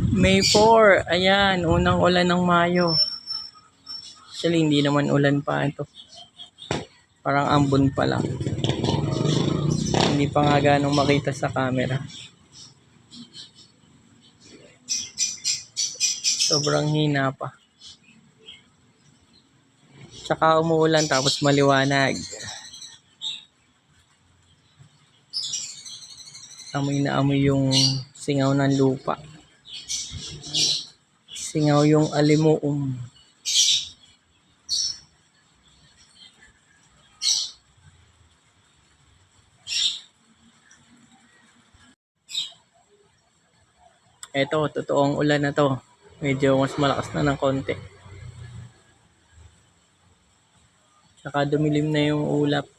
May 4, ayan, unang ulan ng Mayo. Actually, hindi naman ulan pa ito. Parang ambon pa lang. Hindi pa nga ganong makita sa camera. Sobrang hina pa. Tsaka umuulan tapos maliwanag. Amoy na amoy yung singaw ng lupa. Singaw yung alimuum. Eto, totoong ulan na to. Medyo mas malakas na ng konti. Tsaka dumilim na yung ulap.